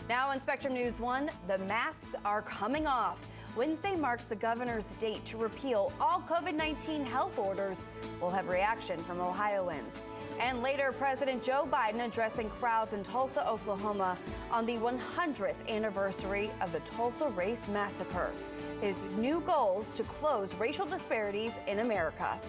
Now on Spectrum News 1, the masks are coming off. Wednesday marks the governor's date to repeal all COVID-19 health orders. We'll have reaction from Ohioans. And later, President Joe Biden addressing crowds in Tulsa, Oklahoma on the 100th anniversary of the Tulsa Race Massacre. His new goals to close racial disparities in America.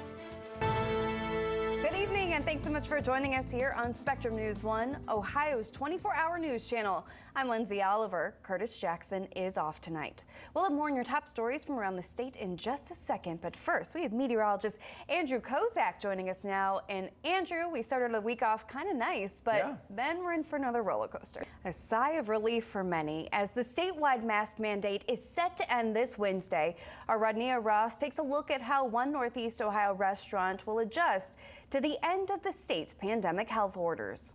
Good evening, and thanks so much for joining us here on Spectrum News 1, Ohio's 24-hour news channel. I'm Lindsay Oliver. Curtis Jackson is off tonight. We'll have more on your top stories from around the state in just a second, but first, we have meteorologist Andrew Kozak joining us now. And Andrew, we started the week off kind of nice, but then we're in for another roller coaster. A sigh of relief for many as the statewide mask mandate is set to end this Wednesday. Our Rodnea Ross takes a look at how one Northeast Ohio restaurant will adjust to the end of the state's pandemic health orders.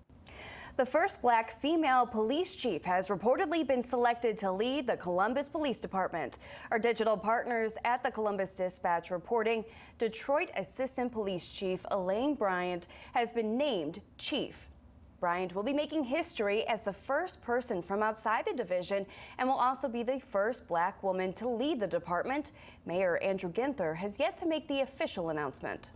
The first black female police chief has reportedly been selected to lead the Columbus Police Department. Our digital partners at the Columbus Dispatch reporting Detroit Assistant Police Chief Elaine Bryant has been named chief. Bryant will be making history as the first person from outside the division and will also be the first black woman to lead the department. Mayor Andrew Ginther has yet to make the official announcement.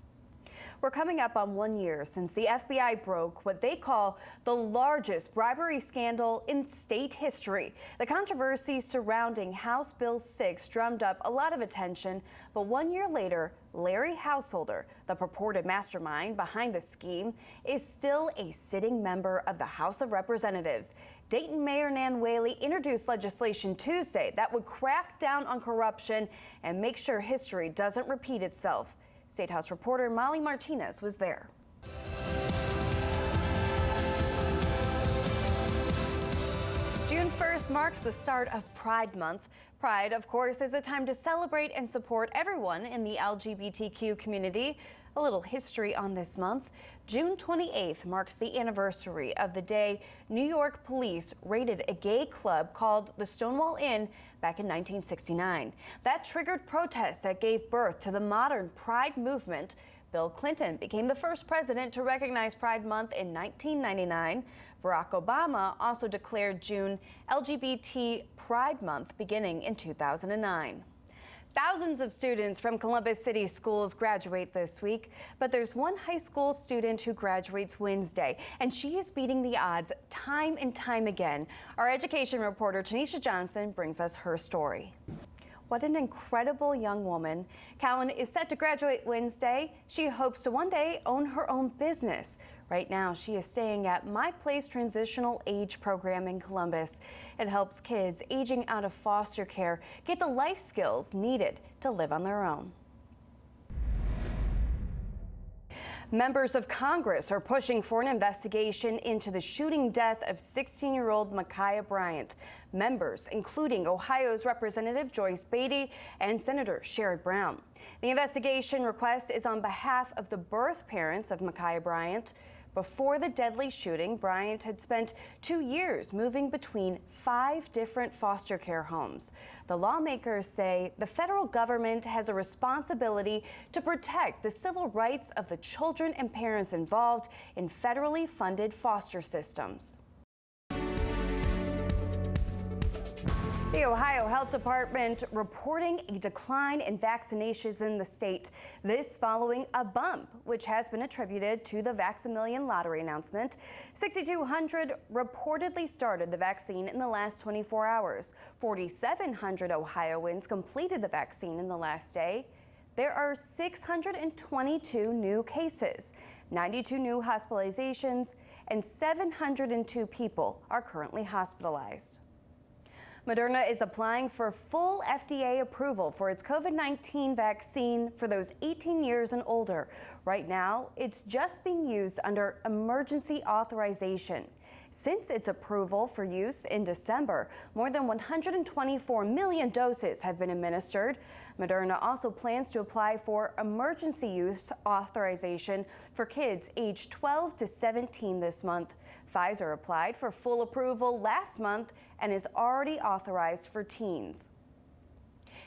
We're coming up on 1 year since the FBI broke what they call the largest bribery scandal in state history. The controversy surrounding House Bill 6 drummed up a lot of attention, but 1 year later, Larry Householder, the purported mastermind behind the scheme, is still a sitting member of the House of Representatives. Dayton Mayor Nan Whaley introduced legislation Tuesday that would crack down on corruption and make sure history doesn't repeat itself. State House reporter Molly Martinez was there. June 1st marks the start of Pride Month. Pride, of course, is a time to celebrate and support everyone in the LGBTQ community. A little history on this month. June 28th marks the anniversary of the day New York police raided a gay club called the Stonewall Inn back in 1969. That triggered protests that gave birth to the modern Pride movement. Bill Clinton became the first president to recognize Pride Month in 1999. Barack Obama also declared June LGBT Pride Month beginning in 2009. Thousands of students from Columbus City schools graduate this week, but there's one high school student who graduates Wednesday, and she is beating the odds time and time again. Our education reporter Tanisha Johnson brings us her story. What an incredible young woman. Cowan is set to graduate Wednesday. She hopes to one day own her own business. Right now, she is staying at My Place Transitional Age Program in Columbus. It helps kids aging out of foster care get the life skills needed to live on their own. Members of Congress are pushing for an investigation into the shooting death of 16-year-old Ma'Khia Bryant. Members, including Ohio's Representative Joyce Beatty and Senator Sherrod Brown. The investigation request is on behalf of the birth parents of Ma'Khia Bryant. Before the deadly shooting, Bryant had spent 2 years moving between 5 different foster care homes. The lawmakers say the federal government has a responsibility to protect the civil rights of the children and parents involved in federally funded foster systems. The Ohio Health Department reporting a decline in vaccinations in the state. This following a bump, which has been attributed to the Vax-A-Million lottery announcement. 6,200 reportedly started the vaccine in the last 24 hours. 4,700 Ohioans completed the vaccine in the last day. There are 622 new cases, 92 new hospitalizations, and 702 people are currently hospitalized. Moderna is applying for full FDA approval for its COVID-19 vaccine for those 18 years and older. Right now, it's just being used under emergency authorization. Since its approval for use in December, more than 124 million doses have been administered. Moderna also plans to apply for emergency use authorization for kids aged 12 to 17 this month. Pfizer applied for full approval last month and is already authorized for teens.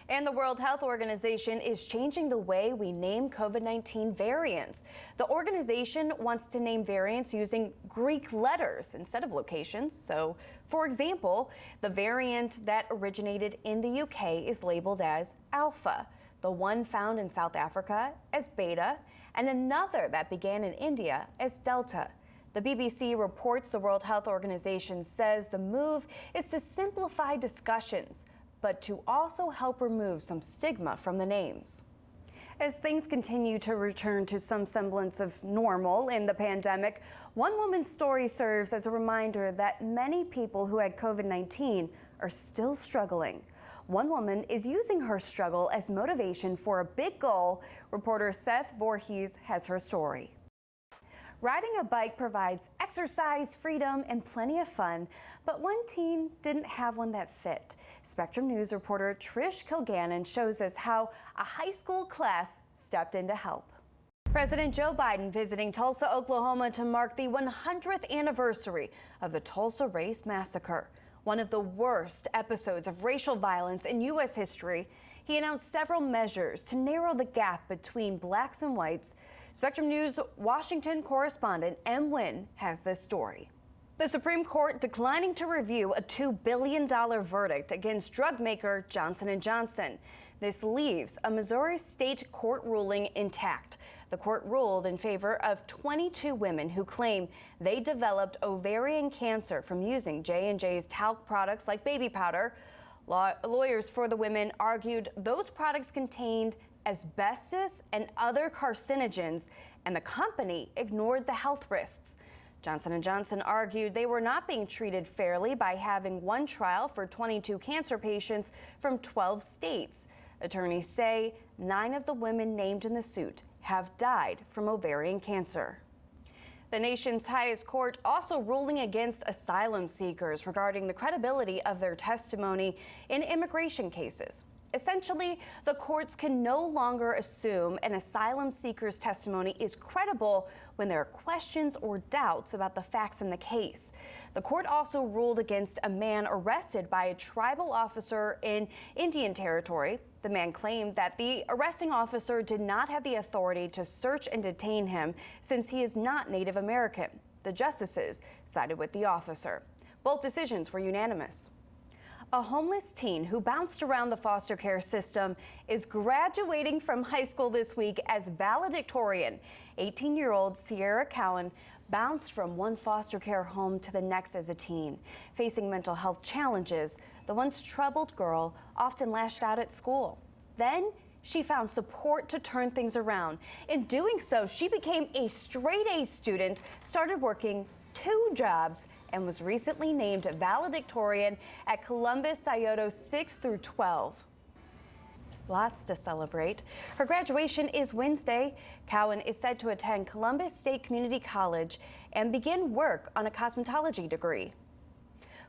And the World Health Organization is changing the way we name COVID-19 variants. The organization wants to name variants using Greek letters instead of locations. So, for example, the variant that originated in the UK is labeled as Alpha, the one found in South Africa as Beta, and another that began in India as Delta. The BBC reports the World Health Organization says the move is to simplify discussions, but to also help remove some stigma from the names. As things continue to return to some semblance of normal in the pandemic, one woman's story serves as a reminder that many people who had COVID-19 are still struggling. One woman is using her struggle as motivation for a big goal. Reporter Seth Voorhees has her story. Riding a bike provides exercise, freedom, and plenty of fun, but one teen didn't have one that fit. Spectrum News reporter Trish Kilgannon shows us how a high school class stepped in to help. President Joe Biden visiting Tulsa, Oklahoma to mark the 100th anniversary of the Tulsa Race Massacre, one of the worst episodes of racial violence in U.S. history. He announced several measures to narrow the gap between blacks and whites. Spectrum News Washington correspondent Em Nguyen has this story. The Supreme Court declining to review a $2 billion verdict against drug maker Johnson & Johnson. This leaves a Missouri state court ruling intact. The court ruled in favor of 22 women who claim they developed ovarian cancer from using J&J's talc products like baby powder. Lawyers for the women argued those products contained asbestos and other carcinogens, and the company ignored the health risks. Johnson & Johnson argued they were not being treated fairly by having one trial for 22 cancer patients from 12 states. Attorneys say 9 of the women named in the suit have died from ovarian cancer. The nation's highest court also ruling against asylum seekers regarding the credibility of their testimony in immigration cases. Essentially, the courts can no longer assume an asylum seeker's testimony is credible when there are questions or doubts about the facts in the case. The court also ruled against a man arrested by a tribal officer in Indian Territory. The man claimed that the arresting officer did not have the authority to search and detain him since he is not Native American. The justices sided with the officer. Both decisions were unanimous. A homeless teen who bounced around the foster care system is graduating from high school this week as valedictorian. 18-year-old Sierra Cowan bounced from one foster care home to the next as a teen. Facing mental health challenges, the once troubled girl often lashed out at school. Then she found support to turn things around. In doing so, she became a straight-A student, started working 2 jobs, and was recently named valedictorian at Columbus Scioto 6 through 12. Lots to celebrate. Her graduation is Wednesday. Cowan is said to attend Columbus State Community College and begin work on a cosmetology degree.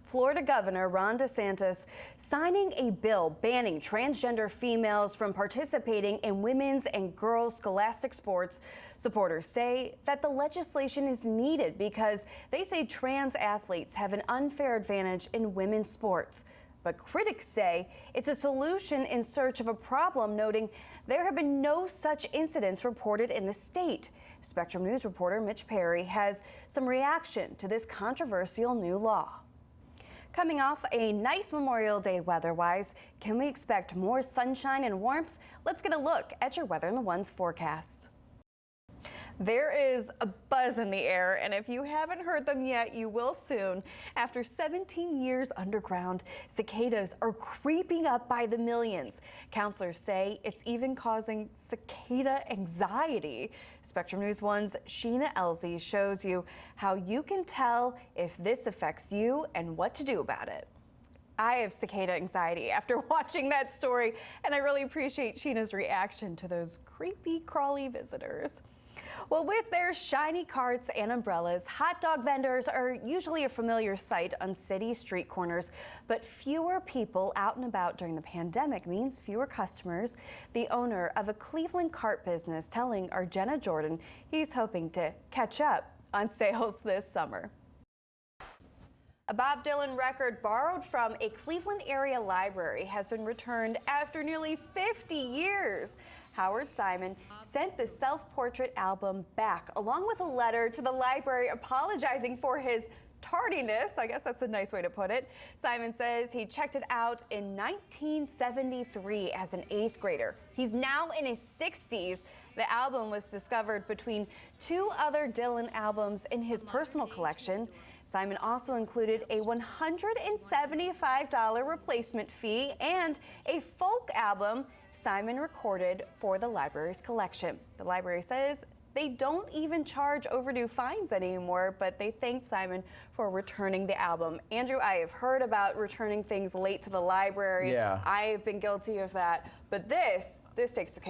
Florida Governor Ron DeSantis signing a bill banning transgender females from participating in women's and girls' scholastic sports. Supporters say that the legislation is needed because they say trans athletes have an unfair advantage in women's sports. But critics say it's a solution in search of a problem, noting there have been no such incidents reported in the state. Spectrum News reporter Mitch Perry has some reaction to this controversial new law. Coming off a nice Memorial Day weather-wise, can we expect more sunshine and warmth? Let's get a look at your Weather in the Ones forecast. There is a buzz in the air, and if you haven't heard them yet, you will soon. After 17 years underground, cicadas are creeping up by the millions. Counselors say it's even causing cicada anxiety. Spectrum News 1's Sheena Elsie shows you how you can tell if this affects you and what to do about it. I have cicada anxiety after watching that story, and I really appreciate Sheena's reaction to those creepy, crawly visitors. Well, with their shiny carts and umbrellas, hot dog vendors are usually a familiar sight on city street corners, but fewer people out and about during the pandemic means fewer customers. The owner of a Cleveland cart business telling our Jenna Jordan he's hoping to catch up on sales this summer. A Bob Dylan record borrowed from a Cleveland area library has been returned after nearly 50 years. Howard Simon sent the self-portrait album back, along with a letter to the library apologizing for his tardiness. I guess that's a nice way to put it. Simon says he checked it out in 1973 as an 8th grader. He's now in his 60s. The album was discovered between 2 other Dylan albums in his personal collection. Simon also included a $175 replacement fee and a folk album Simon recorded for the library's collection. The library says they don't even charge overdue fines anymore, but they thanked Simon for returning the album. Andrew, I have heard about returning things late to the library. Yeah. I have been guilty of that, but this takes the cake.